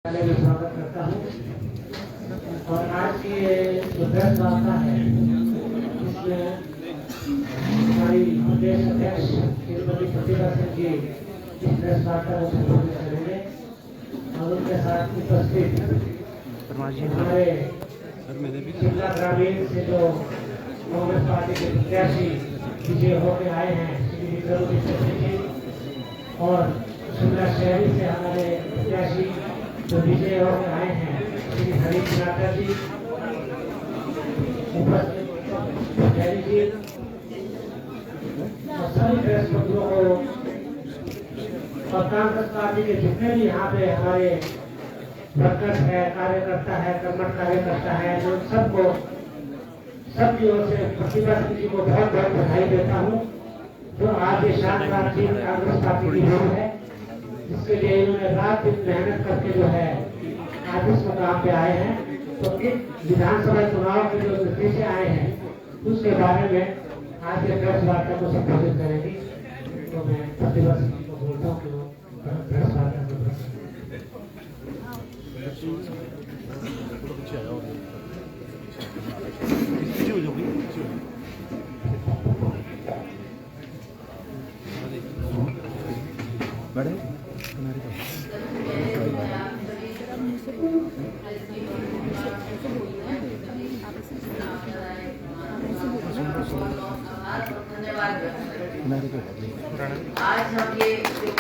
पहले भी स्वागत करता हूँ। और आज की ये जो प्रेस वार्ता है इसमें हमारी प्रदेश अध्यक्ष श्रीमती प्रतिभा सिंह जी इस प्रेस वार्ता को संबोधित करेंगे और उनके साथ उपस्थित हमारे शिमला ग्रामीण से जो कांग्रेस पार्टी के प्रत्याशी विजय होकर आए हैं श्री विक्रम जी और शिमला शहरी से हमारे प्रत्याशी जो विजय होकर आए हैं श्री हरीश नागर जी, उपस्थित जी और सभी प्रेस मित्रों को और कांग्रेस पार्टी के जितने भी यहाँ पे हमारे वर्कर्स है, कार्यकर्ता है, कर्मठ कार्यकर्ता है, जो सबको सबकी ओर से प्रतिभा सिंह जी को बहुत बहुत बधाई देता हूँ जो आज ये शानदार जीत कांग्रेस पार्टी की हुई है, जिसके लिए इन्होंने रात दिन मेहनत करके जो है आज इस मुकाम पे आए हैं। तो इन विधानसभा चुनाव के जो नतीजे आए हैं उसके बारे में आज के प्रेस वार्ता को संबोधित करेंगी। तो मैं प्रतिभा सिंह जी को बोलता हूँ कि वो प्रेस वार्ता को बड़े आज हम ये जो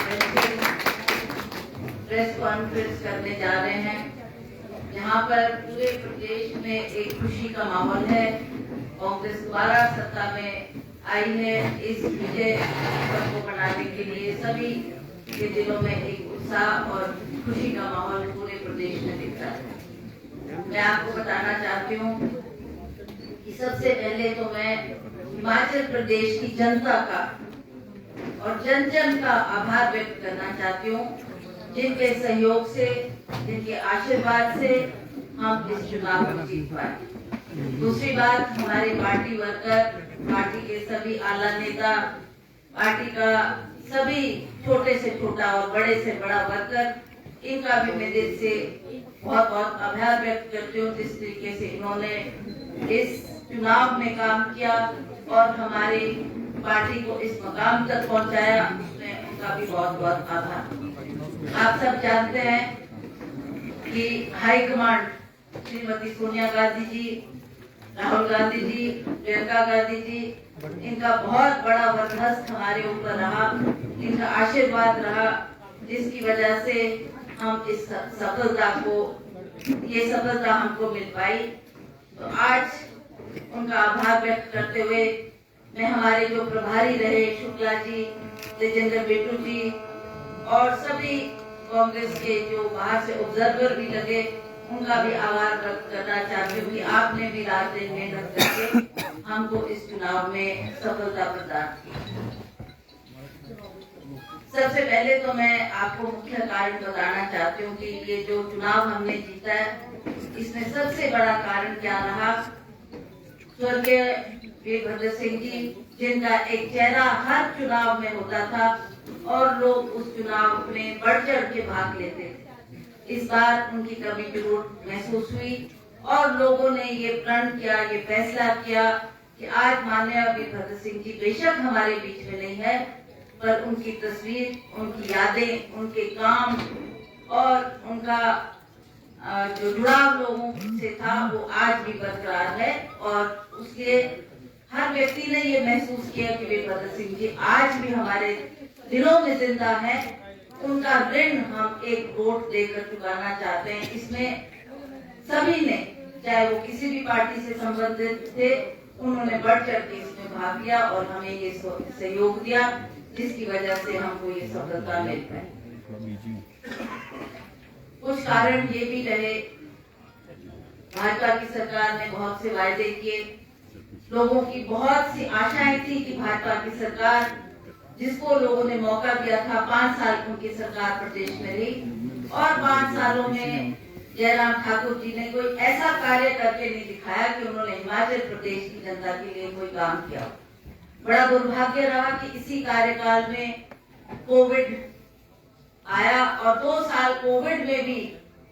प्रेस कॉन्फ्रेंस करने जा रहे हैं, यहाँ पर पूरे प्रदेश में एक खुशी का माहौल है। कांग्रेस दोबारा सत्ता में आई है। इस विजय को मनाने के लिए सभी के दिलों में एक उत्साह और खुशी का माहौल पूरे प्रदेश में दिख रहा है। मैं आपको बताना चाहती हूँ कि सबसे पहले तो मैं हिमाचल प्रदेश की जनता का और जन जन का आभार व्यक्त करना चाहती हूँ, जिनके सहयोग से, जिनके आशीर्वाद से हम इस चुनाव को जीत पाए। दूसरी बात, हमारे पार्टी वर्कर, पार्टी के सभी आला नेता, पार्टी का सभी छोटे से छोटा और बड़े से बड़ा वर्कर, इनका भी मैं दिल से बहुत बहुत आभार व्यक्त करती हूँ जिस तरीके से इन्होंने इस चुनाव में काम किया और हमारी पार्टी को इस मकाम तक पहुंचाया, उसमें उनका भी बहुत बहुत आभार। आप सब जानते हैं कि हाईकमांड श्रीमती सोनिया गांधी जी, राहुल गांधी जी, प्रियंका गांधी जी, इनका बहुत बड़ा वरदहस्त हमारे ऊपर रहा, इनका आशीर्वाद रहा, जिसकी वजह से हम इस सफलता को, ये सफलता हमको मिल पाई। तो आज उनका आभार व्यक्त करते हुए मैं हमारे जो प्रभारी रहे शुक्ला जी, तेजेंद्र बेटू जी और सभी कांग्रेस के जो बाहर से ऑब्जर्वर भी लगे, उनका भी आभार व्यक्त करना चाहती हूँ कि आपने भी रात दिन मेहनत करके हमको इस चुनाव में सफलता प्रदान की। सबसे पहले तो मैं आपको मुख्य कारण बताना चाहती हूँ कि ये जो चुनाव हमने जीता है, इसमें सबसे बड़ा कारण क्या रहा। स्वर्गीय वीरभद्र सिंह जी, जिनका एक चेहरा हर चुनाव में होता था और लोग उस चुनाव में बढ़ चढ़ के भाग लेते थे। इस बार उनकी कमी जरूर महसूस हुई और लोगों ने ये प्रण किया, ये फैसला किया कि आज माननीय वीरभद्र सिंह जी बेशक हमारे बीच में नहीं है, पर उनकी तस्वीर, उनकी यादें, उनके काम और उनका जो जुड़ाव लोगों से था वो आज भी बरकरार है। और उसके हर व्यक्ति ने ये महसूस किया कि वीरभद्र सिंह जी आज भी हमारे दिलों में जिंदा है। उनका ऋण हम एक वोट देकर चुकाना चाहते हैं। इसमें सभी ने, चाहे वो किसी भी पार्टी से संबंधित थे, उन्होंने बढ़ चढ़ के इसमें भाग लिया और हमें ये सहयोग दिया, जिसकी वजह से हमको ये सफलता मिल पाई। कुछ कारण ये भी रहे, भाजपा की सरकार ने बहुत से वायदे किए, लोगों की बहुत सी आशाएं थी कि भाजपा की सरकार, जिसको लोगों ने मौका दिया था, 5 साल उनकी सरकार प्रदेश में रही और 5 सालों में जयराम ठाकुर जी ने कोई ऐसा कार्य करके नहीं दिखाया कि उन्होंने हिमाचल प्रदेश की जनता के लिए कोई काम किया। बड़ा दुर्भाग्य रहा कि इसी कार्यकाल में कोविड आया और 2 साल कोविड में भी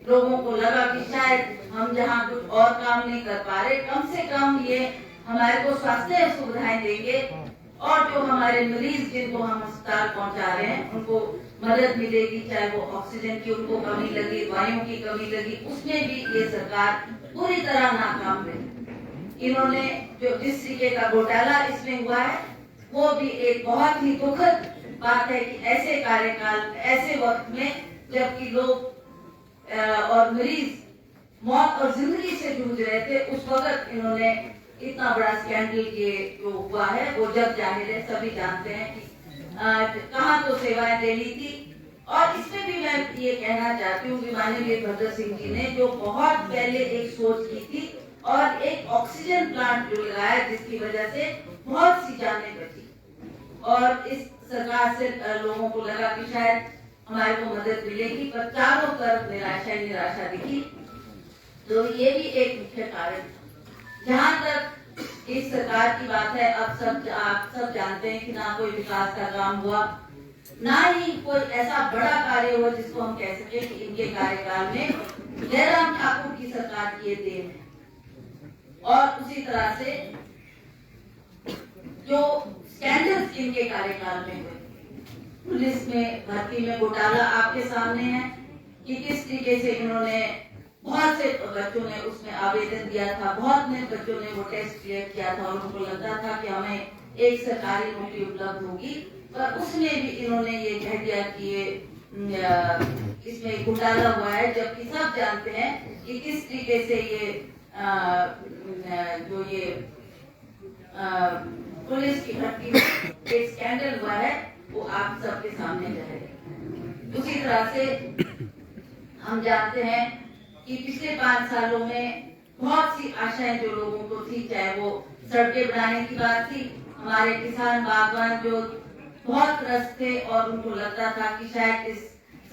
लोगों को लगा कि शायद हम जहाँ कुछ और काम नहीं कर पा रहे, कम से कम ये हमारे को स्वास्थ्य सुविधाएं देंगे और जो हमारे मरीज जिनको हम अस्पताल पहुंचा रहे हैं उनको मदद मिलेगी, चाहे वो ऑक्सीजन की उनको कमी लगी, दवाइयों की कमी लगी, उसमें भी ये सरकार पूरी तरह नाकाम रही। इन्होंने जो जिस तरीके का घोटाला इसमें हुआ है वो भी एक बहुत ही दुखद बात है कि ऐसे कार्यकाल, ऐसे वक्त में जबकि लोग और मरीज मौत और जिंदगी से जूझ रहे थे, उस वक्त इन्होंने इतना बड़ा स्कैंडल ये जो हुआ है वो जग जाहिर है, सभी जानते हैं कि कहाँ तो सेवाएं दे ली थी। और इसमें भी मैं ये कहना चाहती हूँ कि माननीय भद्र सिंह जी ने जो बहुत पहले एक सोच की थी और एक ऑक्सीजन प्लांट जो लगाया जिसकी वजह से बहुत सी जानें बची और इस सरकार से लोगों को लगा कि शायद हमारे को मदद मिलेगी, पर चारों तरफ निराशा ही निराशा दिखी। तो ये भी एक मुख्य कारण था। जहाँ तक इस सरकार की बात है, अब आप सब जानते हैं कि ना कोई विकास का काम हुआ, ना ही कोई ऐसा बड़ा कार्य हुआ जिसको हम कह सके कि इनके कार्यकाल में जयराम ठाकुर की सरकार की देन है। और उसी तरह से जो स्कैंडल्स इनके कार्यकाल में हुए, पुलिस में भर्ती में घोटाला आपके सामने है कि किस तरीके से इन्होंने बहुत से बच्चों ने उसमें आवेदन दिया था, बहुत ने बच्चों ने वो टेस्ट क्लियर किया था और उनको लगता था कि हमें एक सरकारी नौकरी उपलब्ध होगी, पर उसमें भी इन्होंने ये कह दिया कि ये इसमें घोटाला हुआ है, जबकि सब जानते हैं कि किस तरीके से ये जो ये पुलिस की भर्ती में एक स्कैंडल हुआ है वो आप सबके सामने रहेगा। उसी तरह से हम जानते हैं कि पिछले 5 सालों में बहुत सी आशाएं जो लोगों को थी, चाहे वो सड़कें बनाने की बात थी, हमारे किसान बागवान जो बहुत त्रस्त थे और उनको लगता था कि शायद इस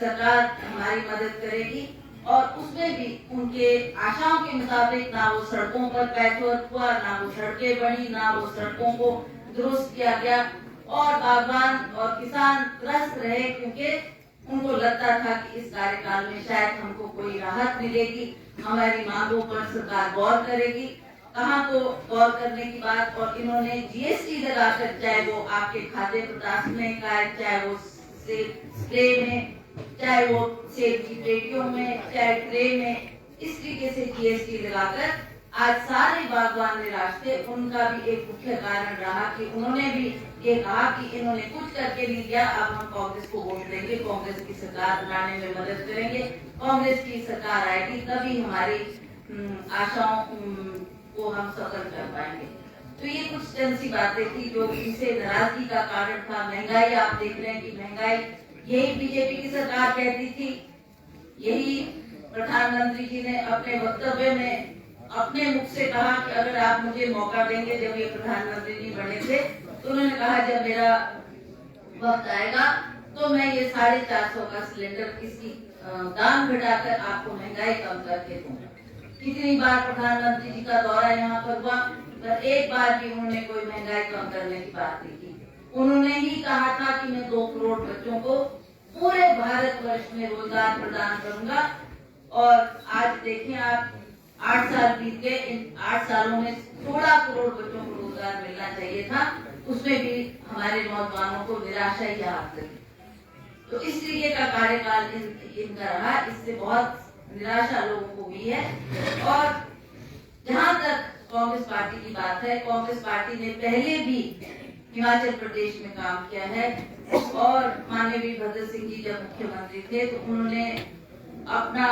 सरकार हमारी मदद करेगी, और उसमें भी उनके आशाओं के मुताबिक ना वो सड़कों पर पैचवर्क हुआ, ना वो सड़कें बनी, ना वो सड़कों को दुरुस्त किया गया और बागवान और किसान त्रस्त रहे क्योंकि उनको लगता था कि इस कार्यकाल में शायद हमको कोई राहत मिलेगी, हमारी मांगों पर सरकार गौर करेगी। कहाँ तो गौर करने की बात, और इन्होंने जीएसटी लगाकर, चाहे वो आपके खाद्य पदार्थ में का, चाहे वो स्प्रे में, चाहे वो सेब की पेटियों में, चाहे ट्रे में, इस तरीके से जीएसटी लगाकर आज सारे बागवान निराश थे। उनका भी एक मुख्य कारण रहा कि उन्होंने भी ये कहा कि इन्होंने कुछ करके नहीं दिया, अब हम कांग्रेस को वोट देंगे, कांग्रेस की सरकार बनाने में मदद करेंगे, कांग्रेस की सरकार आएगी तभी हमारी आशाओं को हम सफल कर पाएंगे। तो ये कुछ चंद सी बातें थी जो इनसे नाराजगी का कारण था। महंगाई आप देख रहे हैं कि महंगाई यही बीजेपी की सरकार कहती थी, यही प्रधानमंत्री जी ने अपने वक्तव्य में अपने मुख से कहा कि अगर आप मुझे मौका देंगे, जब ये प्रधानमंत्री जी बने थे तो उन्होंने कहा जब मेरा वक्त आएगा तो मैं ये 450 का सिलेंडर इसकी दाम घटाकर आपको महंगाई कम करके दूंगा। कितनी बार प्रधानमंत्री जी का दौरा यहाँ पर हुआ, पर एक बार भी उन्होंने कोई महंगाई कम करने की बात नहीं की। उन्होंने ही कहा था कि मैं 2 करोड़ बच्चों को पूरे भारतवर्ष में रोजगार प्रदान करूंगा, और आज देखिए आप 8 साल बीत गए, इन 8 सालों में 16 करोड़ बच्चों को रोजगार मिलना चाहिए था, उसमें भी हमारे नौजवानों को निराशा ही हाथ लगी। तो इस तरीके का कार्यकाल इनका रहा, इससे बहुत निराशा लोगों को हुई है। और जहां तक कांग्रेस पार्टी की बात है, कांग्रेस पार्टी ने पहले भी हिमाचल प्रदेश में काम किया है, और माननीय वीरभद्र सिंह जी जब मुख्यमंत्री थे तो उन्होंने अपना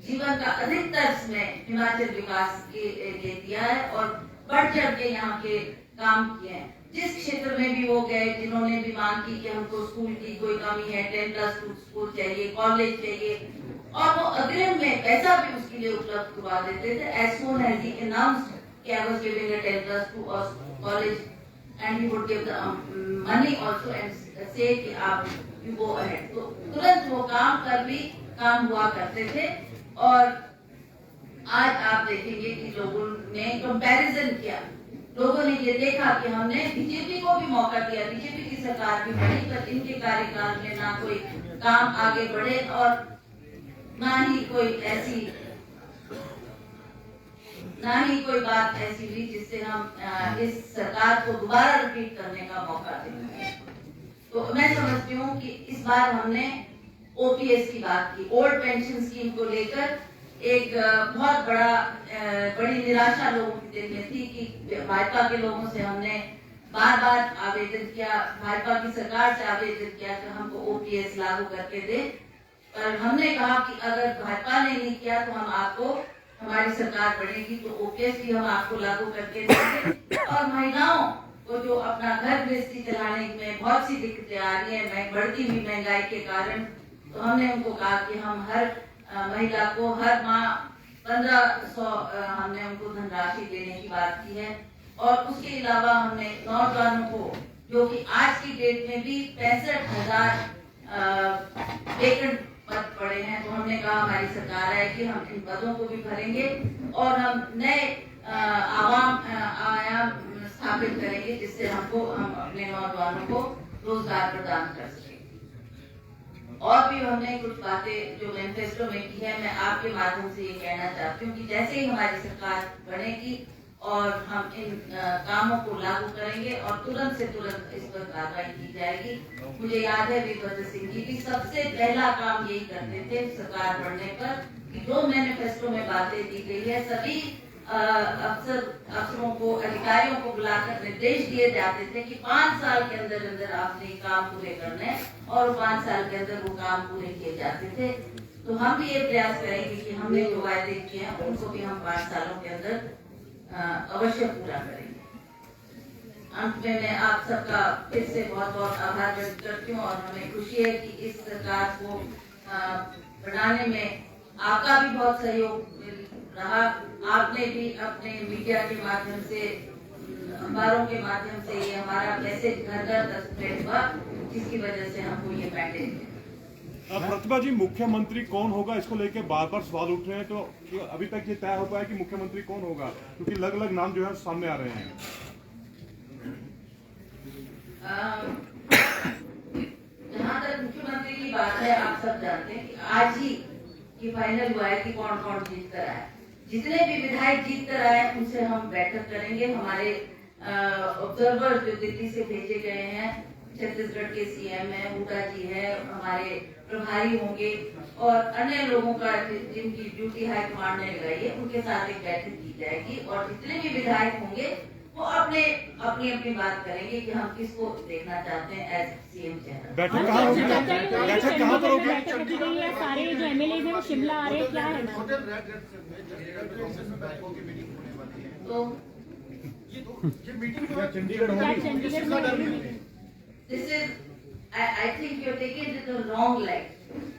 जीवन का अधिकतर समय हिमाचल विकास के लिए दिया है और बढ़ चढ़ के यहाँ के काम किए हैं। जिस क्षेत्र में भी वो गए, जिन्होंने भी मांग की कि हमको स्कूल की कोई कमी है, 10+ स्कूल चाहिए, कॉलेज चाहिए, और वो अग्रिम में पैसा भी उसके लिए उपलब्ध करवा देते थे। As soon as he announced कि I was giving a 10+ to a college, and he would give the money also and say कि आप you go ahead, तो तुरंत वो काम हुआ करते थे। और आज आप देखेंगे कि लोगों ने कंपैरिजन किया, लोगों ने ये देखा कि हमने बीजेपी को भी मौका दिया, बीजेपी की सरकार भी बनी, पर इनके कार्यकाल में ना कोई काम आगे बढ़े और ना ही कोई बात ऐसी हुई जिससे हम इस सरकार को दोबारा रिपीट करने का मौका दें। तो मैं समझती हूँ कि इस बार हमने ओपीएस की बात की, ओल्ड पेंशन स्कीम को लेकर एक बहुत बड़ी निराशा लोगों के दिल में थी कि भाजपा के लोगों से हमने बार बार आवेदन किया, भाजपा की सरकार से आवेदन किया कि हमको ओपीएस लागू करके दे, पर हमने कहा कि अगर भाजपा ने नहीं किया तो हम आपको, हमारी सरकार बनेगी तो ओपीएस भी हम आपको लागू करके देंगे। और महिलाओं को जो अपना घर गृहस्थी चलाने में बहुत सी दिक्कतें आ रही है बढ़ती हुई महंगाई के कारण, तो हमने उनको कहा कि हम हर महिला को हर माह 1500 हमने उनको धनराशि देने की बात की है। और उसके अलावा हमने नौजवानों को, जो कि आज की डेट में भी 65,000 वेकेंट पद पड़े हैं, तो हमने कहा हमारी सरकार है कि हम इन पदों को भी भरेंगे और हम नए आयाम स्थापित करेंगे जिससे हम अपने नौजवानों को रोजगार प्रदान कर सकें। और भी हमने कुछ बातें जो मैनिफेस्टो में की है, मैं आपके माध्यम से ये कहना चाहती हूँ कि जैसे ही हमारी सरकार बनेगी और हम इन कामों को लागू करेंगे और तुरंत से तुरंत इस पर कार्रवाई की जाएगी। मुझे याद है वीरभद्र सिंह जी भी सबसे पहला काम यही करते थे सरकार बनने पर कि जो मैनिफेस्टो में बातें दी गई है सभी अफसरों को, अधिकारियों को बुलाकर निर्देश दिए जाते थे कि 5 साल के अंदर अंदर आपने काम पूरे करने हैं और 5 साल के अंदर वो काम पूरे किए जाते थे। तो हम भी ये प्रयास करेंगे कि हमने जो वायदे किए हैं उनको भी हम 5 सालों के अंदर अवश्य पूरा करेंगे। अंत में मैं आप सबका फिर से बहुत बहुत आभार व्यक्त करती हूँ और हमें खुशी है कि इस सरकार को बनाने में आपका भी बहुत सहयोग रहा। आपने भी अपने मीडिया के माध्यम से, अखबारों के माध्यम से ये हमारा मैसेज घर घर तक स्प्रेड हुआ, जिसकी वजह से हमको ये मैंडेट मिला। प्रतिभा जी, मुख्यमंत्री कौन होगा, इसको लेके बार बार सवाल उठ रहे हैं, तो अभी तक ये तय हो पाया कि मुख्यमंत्री कौन होगा, क्योंकि अलग अलग नाम जो है सामने आ रहे हैं। जहाँ तक मुख्यमंत्री की बात है, आप सब जानते हैं कि आज ही की फाइनल हुआ है कि कौन कौन जीत कर आए। जितने भी विधायक जीत कर आए उनसे हम बैठक करेंगे। हमारे ऑब्जर्वर जो दिल्ली से भेजे गए हैं, छत्तीसगढ़ के सीएम है, हुड्डा जी है, हमारे प्रभारी होंगे और अन्य लोगों का जिनकी ड्यूटी हाई कमांड ने लगाई है, उनके साथ एक बैठक की जाएगी और जितने भी विधायक होंगे वो अपनी अपनी बात करेंगे कि हम किसको देखना चाहते हैं एज सीएम चेहरा। बैठक कहाँ होगी? बैठक कहाँ पर होगी? सारे जो एमएलए हैं वो शिमला आ रहे हैं, क्या है? तो चंडीगढ़ होगी। This is, I think you're taking it the wrong line.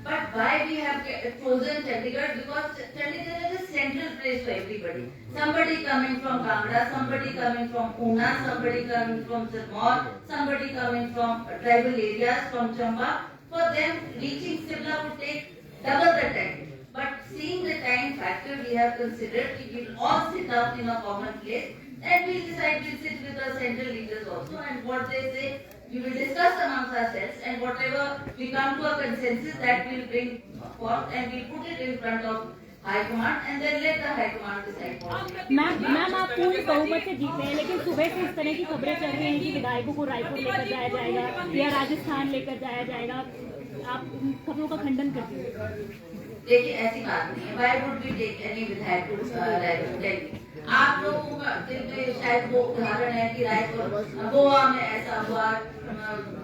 But why we have chosen Chandigarh? Because Chandigarh is a central place for everybody. Somebody coming from Kangra, somebody coming from Una, somebody coming from Sirmaur, somebody coming from tribal areas, from Chamba. For them, reaching Simla would take double the time. But seeing the time factor, we have considered we will all sit down in a common place and we'll decide, we'll sit with the central leaders also, and what they say, we will discuss amongst ourselves, and whatever we come to a consensus, that we'll bring forth and we'll put it in front of High Command and then let the High Command decide. Ma'am आप पूर्ण बहुमत से जीते हैं, लेकिन सुबह से इस तरह की खबरें चल रही हैं कि विधायकों को रायपुर लेकर जाया जाएगा या राजस्थान लेकर जाया जाएगा, आप खबरों का खंडन करते हैं? देखिए, ऐसी बात नहीं है। Why would we take any विधायक to रायपुर? आप लोगों का शायद वो उदाहरण है कि रायपुर, गोवा में ऐसा हुआ,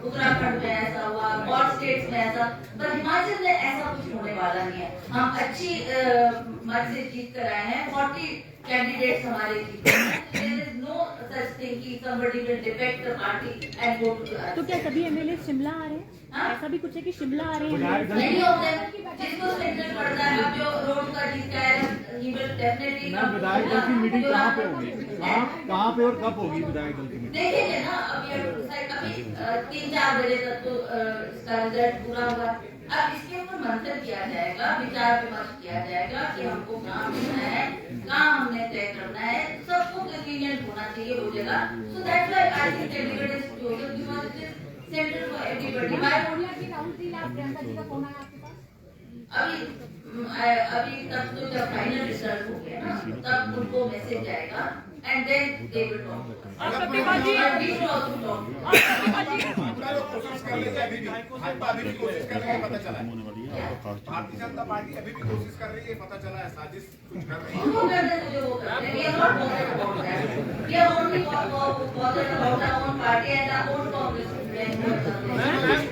उत्तराखंड में ऐसा हुआ, और स्टेट्स में ऐसा, पर हिमाचल में ऐसा कुछ होने वाला नहीं है। हम अच्छी मत से जीत कर आए हैं, 40 कैंडिडेट्स हमारे जीते हैं। There is no such thing कि somebody will defect the party and go to the। तो क्या सभी एमएलए शिमला आ रहे हैं? ऐसा भी कुछ है कि शिमला आ रहे हैं? नहीं होते, जिसको सेंट्रल पड़ता है, अब जो रोड का जीता है, he will definitely। विधायक दल की मीटिंग कहाँ पे होगी, कहाँ पे और कब होगी विधायक दल की मीटिंग? देखेंगे ना, अभी 3-4 बजे तक तो इसका रिजल्ट पूरा होगा। अब इसके ऊपर मंथन किया जाएगा, विचार विमर्श किया जाएगा कि हमको कहाँ मिलना है, कहाँ हमने तय करना है, सबको कन्वीनियंट होना चाहिए वो जगह। So that's why I think Chandigarh is chosen because it is central for everybody. अभी अभी तक तो जब फाइनल रिजल्ट हो गया ना तब उनको मैसेज आएगा and then they will talk. Pratibha ji कोशिश कर रही है अभी भी कोशिश कर रही है, पता चला है भारतीय जनता पार्टी अभी भी कोशिश कर रही है, पता चला है साजिश कुछ कर रही है। वो कर रहे हैं जो वो कर रहे हैं। We are not bothered about that. We are only bothered about our own party and our own Congress.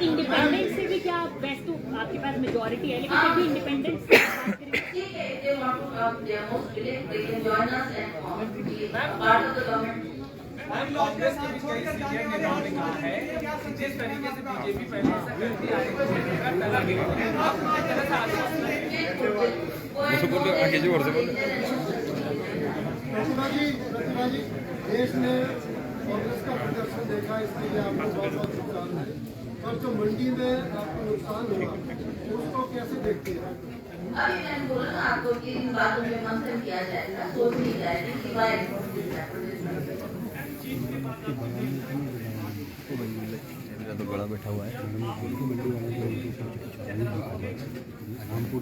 Independence से भी क्या बेस्ट तो आपके पास मेजोरिटी है, लेकिन फिर भी इंडिपेंडेंस ठीक है, if they want to come, they are most willing. They can join us and be part of the government. Congress के भी कई सीनियर नेताओं ने कहा है कि जिस तरीके से बीजेपी पहले ऐसा करती आई है पहला गिरे आप किस तरह से आगे जोर से बोलो। प्रतिभा जी देश ने कांग्रेस का प्रदर्शन देखा, इसके लिए आपको बहुत बहुत शुभकामनाएं। और जो मंडी में आपको नुकसान हुआ उसको कैसे देखते हैं? अभी मैंने बोला ना आपको कि इन बातों में मंथन किया जाएगा, सोच ली जाएगी कि वाई तो बड़ा बैठा हुआ है।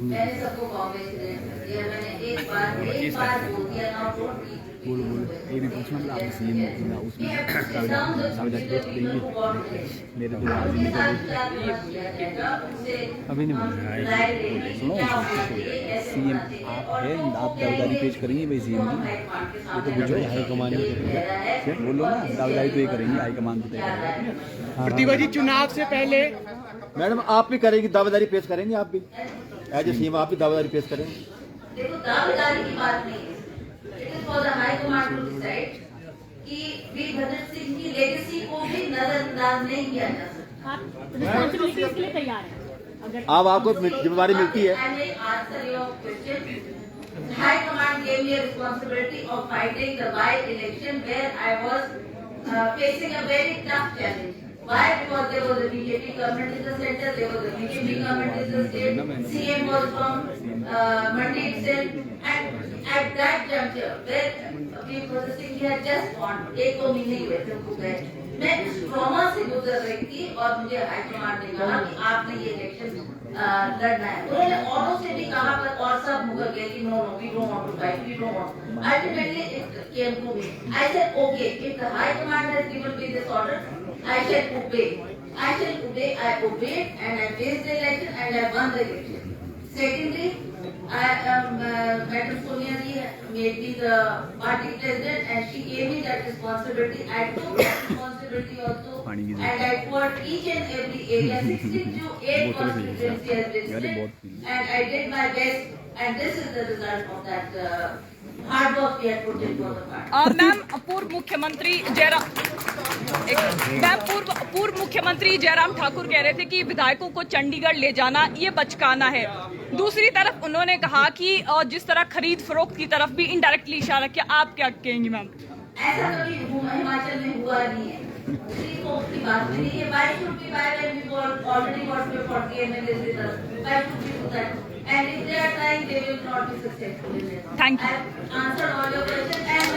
मैंने सबको कांग्रेचुलेट कर दिया। मैंने एक बार बोल दिया ना बोलो ये भी पूछना मतलब आप सीएम उसमें मेरे तो अभी नहीं सुनो सीएम आप है, आप दावेदारी पेश करेंगे भाई सीएम की, ये तो बुझो हाईकमान बोलो ना, दावेदारी तो ये करेंगे हाईकमान तो तय करेंगे। प्रतिभा जी चुनाव से पहले मैडम आप भी करेंगे दावेदारी पेश करेंगे, आप भी एज ए सीएम आप भी दावेदारी पेश करेंगे। देखो दावेदारी की बात नहीं है, it is for the high command to decide कि वीरभद्र सिंह की लेगेसी को भी नजरअंदाज नहीं किया जा सकता। आप रिस्पॉन्सिबिलिटीज के लिए तैयार हैं अगर अब आपको जिम्मेदारी मिलती है। High command gave me a responsibility of fighting the by-election where I was facing a very tough challenge. Why? Because there was a BJP government in the center, there was a BJP government in the state, CM was from Mandi itself, and at that juncture, where Virbhadra Singh had just won, 1-2 महीने हुए थे उनको गए, मैं उस trauma से गुजर रही थी और मुझे हाई कमांड ने कहा कि आपने ये इलेक्शन लड़ना है। उन्होंने औरों से भी कहा पर और सब मुकर गए कि no we don't want to fight, we don't want. Ultimately it came to me. I said okay, if the high command has given me this order, I shall obey. I obeyed and I faced the election and I won the election. Secondly, Madam Sonia ji made me the party president and she gave me that responsibility. I took that responsibility also and I covered each and every area, 68 constituency has been set, and I did my best and this is the result of that hard work we had put in for the party. Ma'am पूर्व मुख्यमंत्री जयराम ठाकुर कह रहे थे कि विधायकों को चंडीगढ़ ले जाना ये बचकाना है। दूसरी तरफ उन्होंने कहा कि जिस तरह खरीद फरोख्त की तरफ भी इनडायरेक्टली इशारा किया, आप क्या कहेंगी मैम? ऐसा कभी हिमाचल में हुआ नहीं है। की बात नहीं है। Why should we buy when we already got 40 MLAs with us? Why should we do that? And if they are trying, they will not be successful in it. Thank you. I have answered all your questions and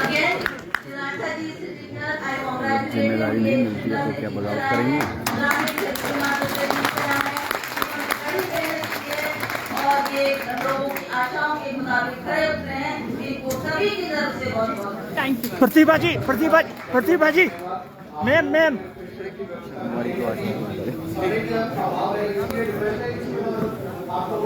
again, Sinatha ji is sitting here. I congratulate जिम्मेदारी नहीं मिलती है तो क्या बगावत करेंगे? और ये लोगों की आशाओं के मुताबिक खड़े उतरे हैं, इनको सभी की तरफ से बहुत बहुत thank you. Pratibha ji ma'am हमारी तो आज आपको